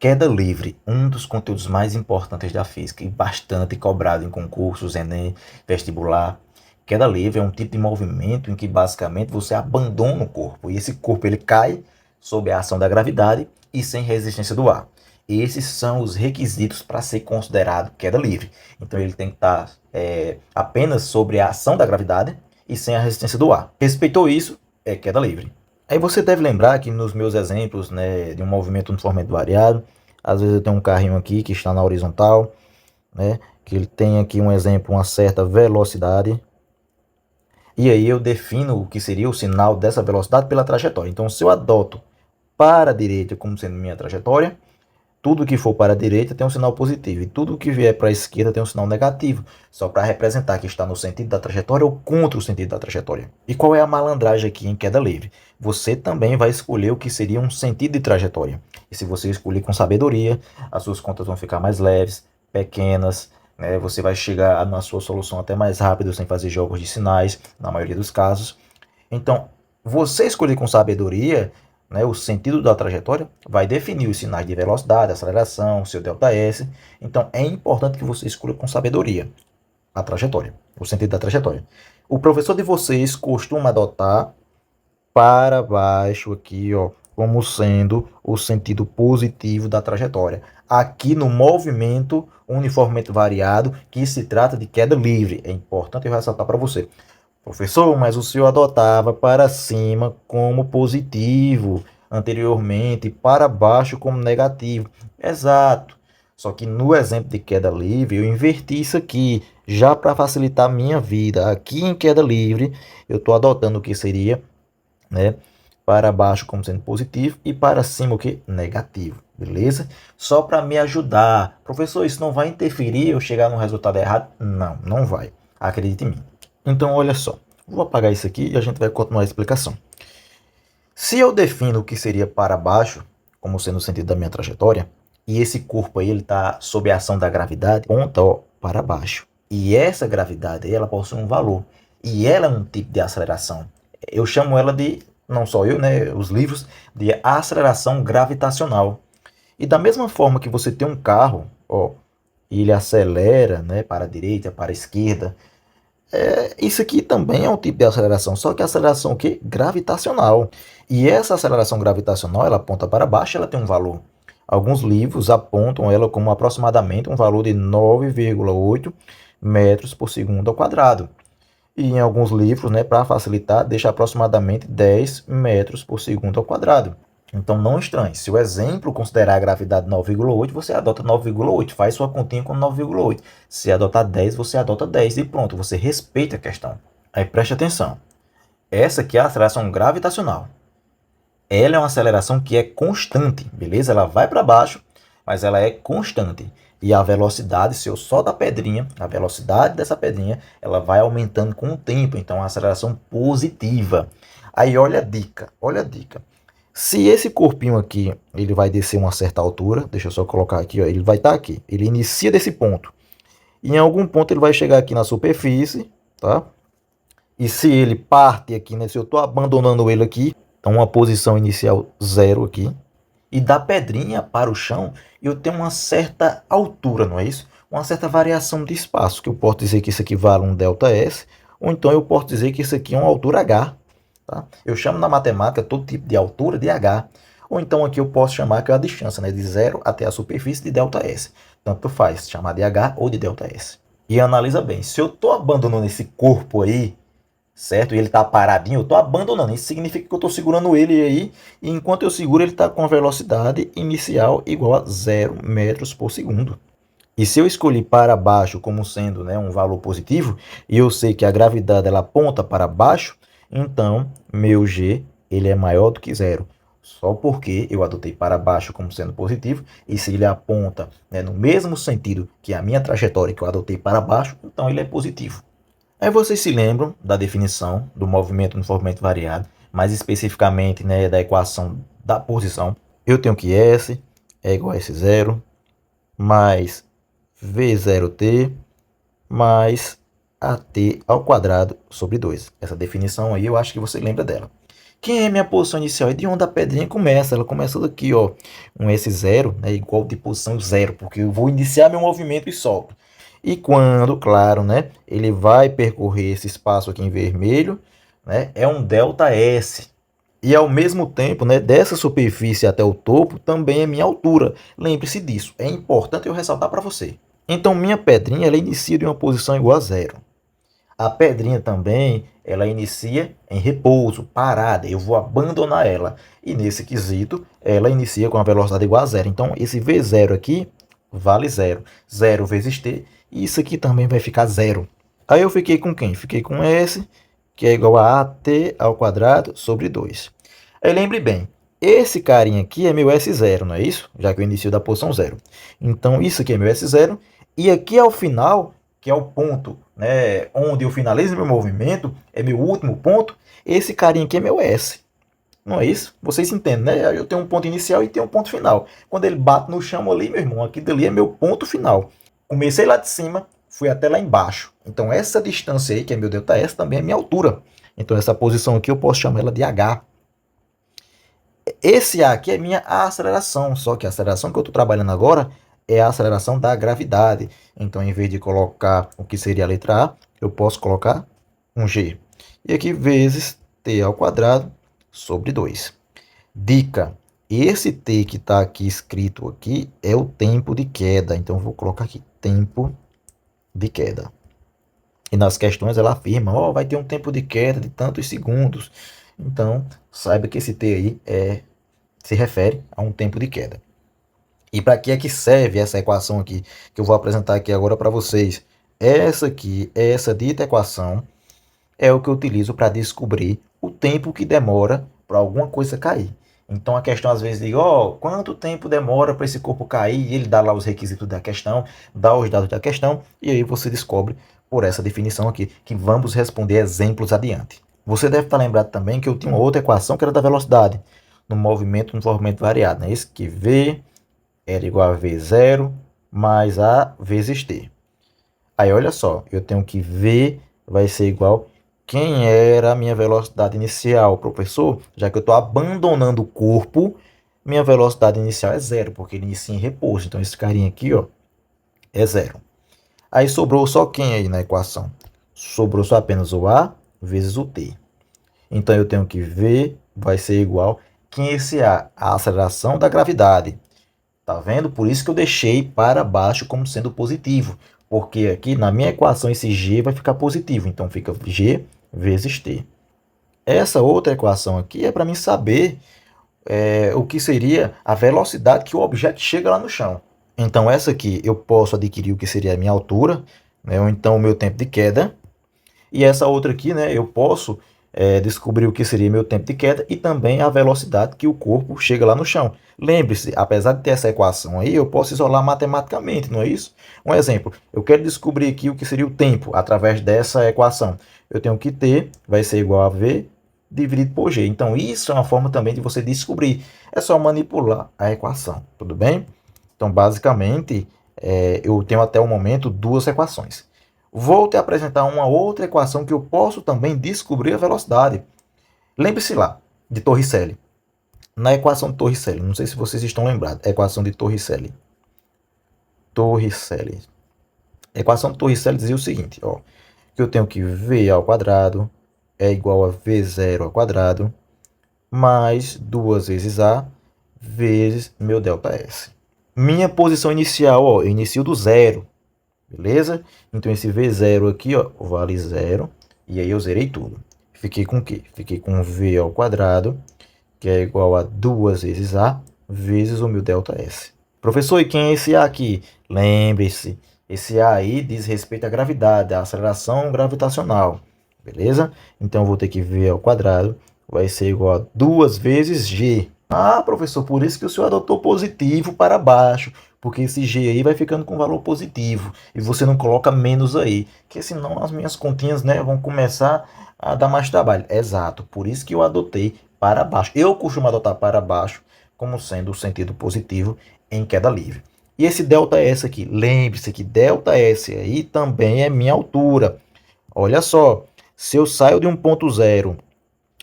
Queda livre, um dos conteúdos mais importantes da física e bastante cobrado em concursos, Enem, vestibular. Queda livre é um tipo de movimento em que basicamente você abandona o corpo e esse corpo ele cai sob a ação da gravidade e sem resistência do ar. Esses são os requisitos para ser considerado queda livre. Então ele tem que estar apenas sobre a ação da gravidade e sem a resistência do ar. Respeitou isso, é queda livre. Aí você deve lembrar que nos meus exemplos, né, de um movimento uniformemente variado, às vezes eu tenho um carrinho aqui que está na horizontal, né, que ele tem aqui um exemplo, uma certa velocidade, e aí eu defino o que seria o sinal dessa velocidade pela trajetória. Então, se eu adoto para a direita como sendo minha trajetória, tudo que for para a direita tem um sinal positivo e tudo que vier para a esquerda tem um sinal negativo, só para representar que está no sentido da trajetória ou contra o sentido da trajetória. E qual é a malandragem aqui em queda livre? Você também vai escolher o que seria um sentido de trajetória. E se você escolher com sabedoria, as suas contas vão ficar mais leves, pequenas, né? Você vai chegar na sua solução até mais rápido, sem fazer jogos de sinais, na maioria dos casos. Então, você escolher com sabedoria, né, o sentido da trajetória vai definir os sinais de velocidade, aceleração, seu ΔS. Então é importante que você escolha com sabedoria a trajetória, o sentido da trajetória. O professor de vocês costuma adotar para baixo aqui, ó, como sendo o sentido positivo da trajetória. Aqui no movimento uniformemente variado, que se trata de queda livre. É importante eu ressaltar para você. Professor, mas o senhor adotava para cima como positivo, anteriormente, para baixo como negativo. Exato. Só que no exemplo de queda livre, eu inverti isso aqui, já para facilitar a minha vida. Aqui em queda livre, eu estou adotando o que seria, né, para baixo como sendo positivo e para cima o que? Negativo. Beleza? Só para me ajudar. Professor, isso não vai interferir eu chegar no resultado errado? Não, não vai. Acredite em mim. Então, olha só. Vou apagar isso aqui e a gente vai continuar a explicação. Se eu defino o que seria para baixo, como sendo o sentido da minha trajetória, e esse corpo aí está sob a ação da gravidade, ponta ó, para baixo. E essa gravidade aí, ela possui um valor. E ela é um tipo de aceleração. Eu chamo ela de, não só eu, né, os livros, de aceleração gravitacional. E da mesma forma que você tem um carro, ó, e ele acelera, né, para a direita, para a esquerda, isso aqui também é um tipo de aceleração, só que aceleração o quê? Gravitacional. E essa aceleração gravitacional, ela aponta para baixo, ela tem um valor. Alguns livros apontam ela como aproximadamente um valor de 9,8 metros por segundo ao quadrado. E em alguns livros, né, para facilitar, deixa aproximadamente 10 metros por segundo ao quadrado. Então não estranhe, se o exemplo considerar a gravidade 9,8, você adota 9,8, faz sua continha com 9,8. Se adotar 10, você adota 10 e pronto, você respeita a questão. Aí preste atenção, essa aqui é a aceleração gravitacional. Ela é uma aceleração que é constante, beleza? Ela vai para baixo, mas ela é constante. E a velocidade, se eu solto a pedrinha, a velocidade dessa pedrinha, ela vai aumentando com o tempo. Então, é uma aceleração positiva. Aí, olha a dica, olha a dica. Se esse corpinho aqui, ele vai descer uma certa altura, deixa eu só colocar aqui, ó, ele vai estar aqui. Ele inicia desse ponto. E em algum ponto ele vai chegar aqui na superfície, tá? E se ele parte aqui, né? Se eu estou abandonando ele aqui, então uma posição inicial zero aqui. E da pedrinha para o chão, eu tenho uma certa altura, não é isso? Uma certa variação de espaço, que eu posso dizer que isso aqui vale um ΔS, ou então eu posso dizer que isso aqui é uma altura H. Tá? Eu chamo na matemática todo tipo de altura de H. Ou então aqui eu posso chamar que é a distância, né, de zero até a superfície de ΔS. Tanto faz chamar de H ou de ΔS. E analisa bem, se eu estou abandonando esse corpo aí, certo? E ele está paradinho, eu estou abandonando. Isso significa que eu estou segurando ele aí, e enquanto eu seguro, ele está com a velocidade inicial igual a 0 metros por segundo. E se eu escolhi para baixo como sendo, né, um valor positivo, e eu sei que a gravidade ela aponta para baixo, então meu G ele é maior do que zero. Só porque eu adotei para baixo como sendo positivo, e se ele aponta, né, no mesmo sentido que a minha trajetória que eu adotei para baixo, então ele é positivo. Aí vocês se lembram da definição do movimento uniformemente variado, mais especificamente, né, da equação da posição. Eu tenho que S é igual a S0 mais V0t mais AT ao quadrado sobre 2. Essa definição aí eu acho que você lembra dela. Quem é minha posição inicial? E de onde a pedrinha começa? Ela começa daqui, ó. Um S0, né? Igual de posição zero, porque eu vou iniciar meu movimento e solto. E quando, claro, né? Ele vai percorrer esse espaço aqui em vermelho, né? É um delta S. E ao mesmo tempo, né? Dessa superfície até o topo também é minha altura. Lembre-se disso. É importante eu ressaltar para você. Então, minha pedrinha, ela inicia de uma posição igual a zero. A pedrinha também, ela inicia em repouso, parada. Eu vou abandonar ela. E nesse quesito, ela inicia com a velocidade igual a zero. Então, esse V0 aqui vale zero. Zero vezes t. E isso aqui também vai ficar zero. Aí eu fiquei com quem? Fiquei com S, que é igual a AT ao quadrado sobre 2. Aí lembre bem, esse carinha aqui é meu S0, não é isso? Já que eu inicio da posição zero. Então, isso aqui é meu S0. E aqui ao final, que é o ponto, né, onde eu finalizo meu movimento, é meu último ponto, esse carinha aqui é meu S. Não é isso? Vocês entendem, né? Eu tenho um ponto inicial e tenho um ponto final. Quando ele bate no chão ali, meu irmão, aqui dali é meu ponto final. Comecei lá de cima, fui até lá embaixo. Então essa distância aí, que é meu ΔS, também é minha altura. Então essa posição aqui eu posso chamar ela de H. Esse A aqui é minha aceleração, só que a aceleração que eu estou trabalhando agora é a aceleração da gravidade. Então, em vez de colocar o que seria a letra A, eu posso colocar um G. E aqui vezes t ao quadrado sobre 2. Dica: esse t que está aqui escrito aqui é o tempo de queda. Então, eu vou colocar aqui tempo de queda. E nas questões ela afirma, ó, vai ter um tempo de queda de tantos segundos. Então, saiba que esse t aí se refere a um tempo de queda. E para que é que serve essa equação aqui, que eu vou apresentar aqui agora para vocês? Essa aqui, essa dita equação, é o que eu utilizo para descobrir o tempo que demora para alguma coisa cair. Então a questão às vezes diz, ó, quanto tempo demora para esse corpo cair? E ele dá lá os requisitos da questão, dá os dados da questão, e aí você descobre por essa definição aqui, que vamos responder exemplos adiante. Você deve estar lembrado também que eu tinha uma outra equação que era da velocidade, no movimento variado, né? Esse que V era igual a V0 mais A vezes T. Aí olha só, eu tenho que V vai ser igual quem era a minha velocidade inicial, professor? Já que eu estou abandonando o corpo, minha velocidade inicial é zero, porque ele inicia em repouso. Então, esse carinha aqui, ó, é zero. Aí sobrou só quem aí na equação? Sobrou só apenas o A vezes o T. Então, eu tenho que V vai ser igual quem é esse A? A aceleração da gravidade. Tá vendo? Por isso que eu deixei para baixo como sendo positivo. Porque aqui na minha equação esse G vai ficar positivo. Então fica G vezes T. Essa outra equação aqui é para mim saber o que seria a velocidade que o objeto chega lá no chão. Então essa aqui eu posso adquirir o que seria a minha altura, né? Ou então o meu tempo de queda. E essa outra aqui, né, eu posso descobrir o que seria meu tempo de queda e também a velocidade que o corpo chega lá no chão. Lembre-se, apesar de ter essa equação aí, eu posso isolar matematicamente, não é isso? Um exemplo, eu quero descobrir aqui o que seria o tempo através dessa equação. Eu tenho que T vai ser igual a V dividido por G. Então, isso é uma forma também de você descobrir. É só manipular a equação, tudo bem? Então, basicamente, eu tenho até o momento duas equações. Vou te apresentar uma outra equação que eu posso também descobrir a velocidade. Lembre-se lá de Torricelli. Na equação de Torricelli, não sei se vocês estão lembrados, a equação de Torricelli. Torricelli. A equação de Torricelli dizia o seguinte, ó, que eu tenho que V ao quadrado é igual a V0 ao quadrado mais 2 vezes A vezes meu ΔS. Minha posição inicial, ó, eu inicio do zero. Beleza? Então esse V0 aqui, ó, vale zero. E aí eu zerei tudo. Fiquei com o quê? Fiquei com V ao quadrado, que é igual a 2 vezes A, vezes o meu ΔS. Professor, e quem é esse A aqui? Lembre-se, esse A aí diz respeito à gravidade, à aceleração gravitacional. Beleza? Então eu vou ter que V ao quadrado vai ser igual a 2 vezes G. Ah, professor, por isso que o senhor adotou positivo para baixo, porque esse G aí vai ficando com valor positivo e você não coloca menos aí, porque senão as minhas continhas, né, vão começar a dar mais trabalho. Exato, por isso que eu adotei para baixo. Eu costumo adotar para baixo como sendo o sentido positivo em queda livre. E esse ΔS aqui, lembre-se que ΔS aí também é minha altura. Olha só, se eu saio de um ponto zero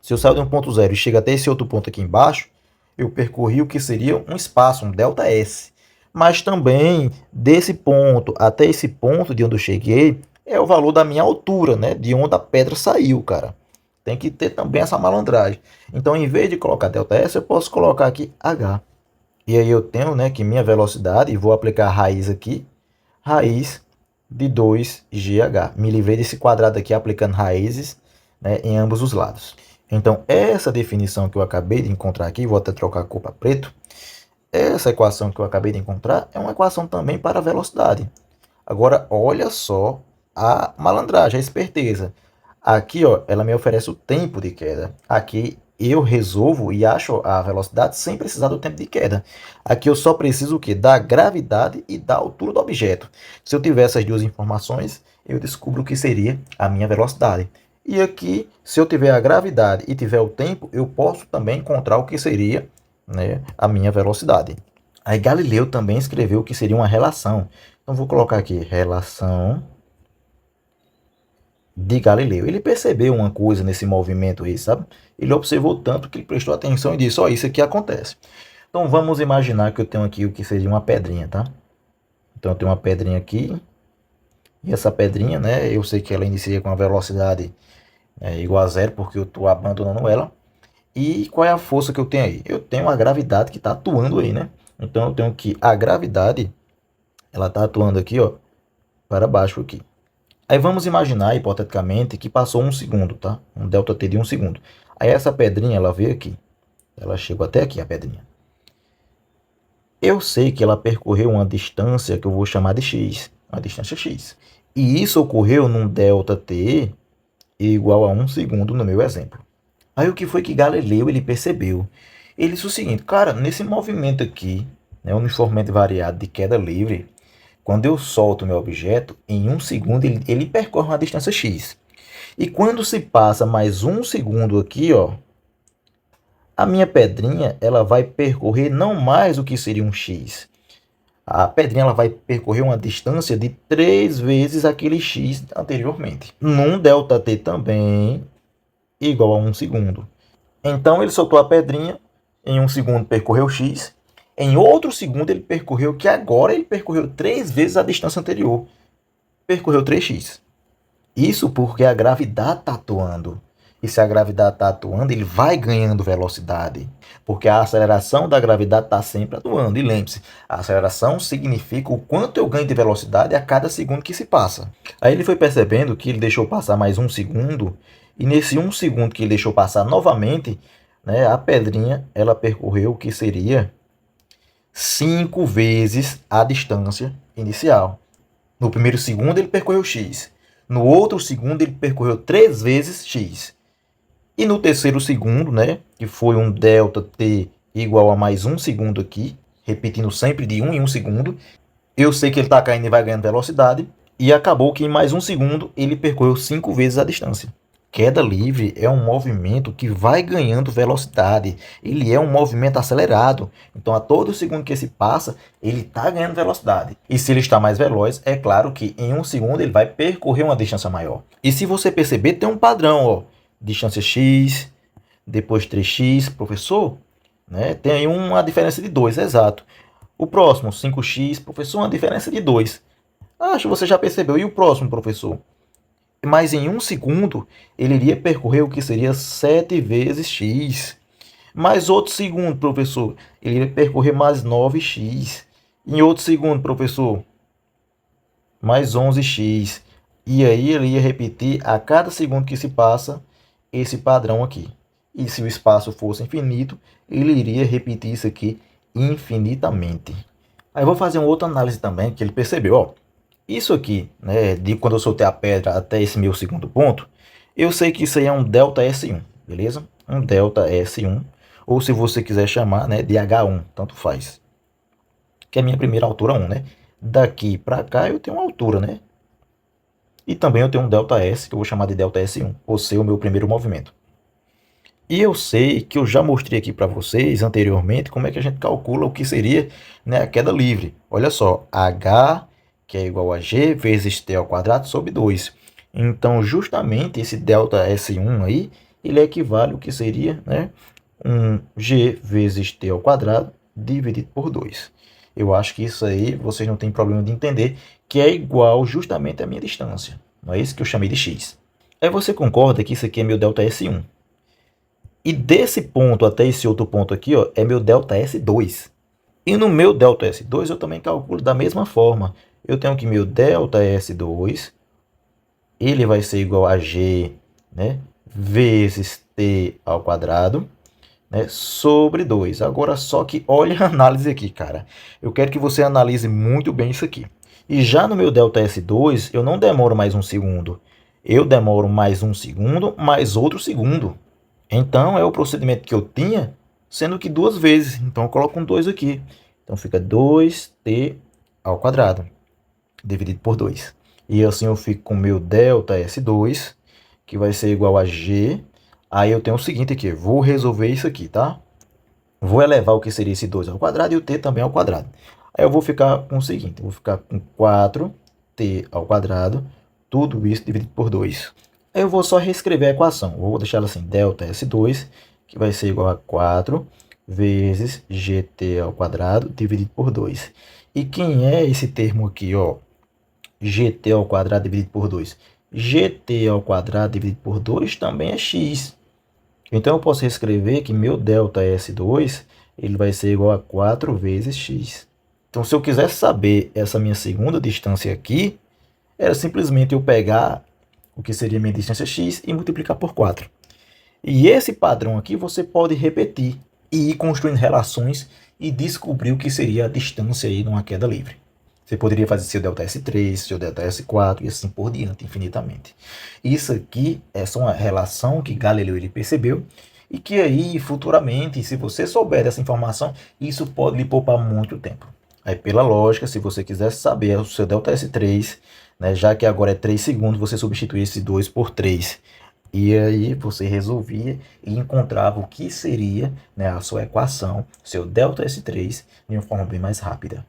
Se eu saio de um ponto zero e chego até esse outro ponto aqui embaixo, eu percorri o que seria um espaço, um ΔS. Mas também, desse ponto até esse ponto de onde eu cheguei, é o valor da minha altura, né? De onde a pedra saiu, cara. Tem que ter também essa malandragem. Então, em vez de colocar ΔS, eu posso colocar aqui H. E aí eu tenho, né, que minha velocidade, e vou aplicar a raiz aqui, raiz de 2GH. Me livrei desse quadrado aqui aplicando raízes, né, em ambos os lados. Então, essa definição que eu acabei de encontrar aqui, vou até trocar a cor para preto, essa equação que eu acabei de encontrar é uma equação também para a velocidade. Agora, olha só a malandragem, a esperteza. Aqui, ó, ela me oferece o tempo de queda. Aqui eu resolvo e acho a velocidade sem precisar do tempo de queda. Aqui eu só preciso o quê? Da gravidade e da altura do objeto. Se eu tiver essas duas informações, eu descubro o que seria a minha velocidade. E aqui, se eu tiver a gravidade e tiver o tempo, eu posso também encontrar o que seria, né, a minha velocidade. Aí Galileu também escreveu o que seria uma relação. Então vou colocar aqui relação de Galileu. Ele percebeu uma coisa nesse movimento aí, sabe? Ele observou tanto que ele prestou atenção e disse: ó, isso aqui acontece. Então vamos imaginar que eu tenho aqui o que seria uma pedrinha, tá? Então eu tenho uma pedrinha aqui. E essa pedrinha, né? Eu sei que ela inicia com a velocidade igual a zero, porque eu estou abandonando ela. E qual é a força que eu tenho aí? Eu tenho a gravidade que está atuando aí, né? Então eu tenho que a gravidade, ela está atuando aqui, ó, para baixo aqui. Aí vamos imaginar, hipoteticamente, que passou um segundo, tá? Um ΔT de um segundo. Aí essa pedrinha, ela veio aqui. Ela chegou até aqui, a pedrinha. Eu sei que ela percorreu uma distância que eu vou chamar de x, uma distância x. E isso ocorreu num ΔT igual a um segundo no meu exemplo. Aí o que foi que Galileu ele percebeu? Ele disse o seguinte: cara, nesse movimento aqui, né, uniformemente variado de queda livre, quando eu solto meu objeto, em um segundo ele percorre uma distância x. E quando se passa mais um segundo aqui, ó, a minha pedrinha ela vai percorrer não mais o que seria um x. A pedrinha ela vai percorrer uma distância de 3 vezes aquele x anteriormente. Num ΔT também igual a um segundo. Então ele soltou a pedrinha, em um segundo percorreu x, em outro segundo ele percorreu, que agora ele percorreu 3 vezes a distância anterior, percorreu 3x. Isso porque a gravidade está atuando. E se a gravidade está atuando, ele vai ganhando velocidade. Porque a aceleração da gravidade está sempre atuando. E lembre-se, a aceleração significa o quanto eu ganho de velocidade a cada segundo que se passa. Aí ele foi percebendo que ele deixou passar mais um segundo. E nesse um segundo que ele deixou passar novamente, né, a pedrinha ela percorreu o que seria 5 vezes a distância inicial. No primeiro segundo ele percorreu x. No outro segundo ele percorreu 3 vezes x. E no terceiro segundo, né, que foi um ΔT igual a mais um segundo aqui, repetindo sempre de 1 em 1 segundo, eu sei que ele está caindo e vai ganhando velocidade, e acabou que em mais um segundo ele percorreu 5 vezes a distância. Queda livre é um movimento que vai ganhando velocidade. Ele é um movimento acelerado. Então, a todo segundo que se passa, ele está ganhando velocidade. E se ele está mais veloz, é claro que em um segundo ele vai percorrer uma distância maior. E se você perceber, tem um padrão, ó. Distância x, depois 3x, professor, né? Tem aí uma diferença de 2, exato. O próximo, 5x, professor, uma diferença de 2. Acho que você já percebeu. E o próximo, professor? Mas em um segundo, ele iria percorrer o que seria 7 vezes x. Mais outro segundo, professor, ele iria percorrer mais 9x. Em outro segundo, professor, mais 11x. E aí ele ia repetir a cada segundo que se passa esse padrão aqui. E se o espaço fosse infinito, ele iria repetir isso aqui infinitamente. Aí eu vou fazer uma outra análise também, que ele percebeu, ó. Isso aqui, né, de quando eu soltei a pedra até esse meu segundo ponto, eu sei que isso aí é um ΔS1, beleza? Um ΔS1, ou se você quiser chamar, né, de H1, tanto faz. Que é a minha primeira altura 1, né? Daqui para cá eu tenho uma altura, né? E também eu tenho um ΔS, que eu vou chamar de ΔS1, ou ser o meu primeiro movimento. E eu sei que eu já mostrei aqui para vocês anteriormente como é que a gente calcula o que seria, né, a queda livre. Olha só, H, que é igual a G vezes T ao quadrado sobre 2. Então, justamente esse ΔS1 aí, ele equivale ao que seria, né, um g vezes t ao quadrado dividido por 2. Eu acho que isso aí vocês não têm problema de entender, que é igual justamente à minha distância. Não é isso que eu chamei de x. Aí você concorda que isso aqui é meu delta S1. E desse ponto até esse outro ponto aqui, ó, é meu delta S2. E no meu delta S2 eu também calculo da mesma forma. Eu tenho que meu delta S2, ele vai ser igual a g, né, vezes t ao quadrado, né, sobre 2. Agora só que olha a análise aqui, cara. Eu quero que você analise muito bem isso aqui. E já no meu delta S2, eu não demoro mais um segundo. Eu demoro mais um segundo, mais outro segundo. Então, é o procedimento que eu tinha, sendo que duas vezes. Então, eu coloco um 2 aqui. Então, fica 2t ao quadrado, dividido por 2. E assim eu fico com o meu delta S2, que vai ser igual a g. Aí eu tenho o seguinte aqui, vou resolver isso aqui, tá? Vou elevar o que seria esse 2 ao quadrado e o t também ao quadrado. Aí eu vou ficar com o seguinte, eu vou ficar com 4t ao quadrado, tudo isso dividido por 2. Aí eu vou só reescrever a equação. Eu vou deixar ela assim, delta S2, que vai ser igual a 4 vezes gt ao quadrado dividido por 2. E quem é esse termo aqui, ó? Gt ao quadrado dividido por 2. Gt ao quadrado dividido por 2 também é x. Então, eu posso reescrever que meu delta S2 ele vai ser igual a 4 vezes x. Então, se eu quisesse saber essa minha segunda distância aqui, era simplesmente eu pegar o que seria minha distância x e multiplicar por 4. E esse padrão aqui você pode repetir e ir construindo relações e descobrir o que seria a distância aí numa queda livre. Você poderia fazer seu delta S3, seu delta S4 e assim por diante, infinitamente. Isso aqui é só uma relação que Galileu ele percebeu e que aí, futuramente, se você souber dessa informação, isso pode lhe poupar muito tempo. Aí, pela lógica, se você quiser saber o seu delta S3, né, já que agora é 3 segundos, você substitui esse 2 por 3. E aí você resolvia e encontrava o que seria, né, a sua equação, seu delta S3, de uma forma bem mais rápida.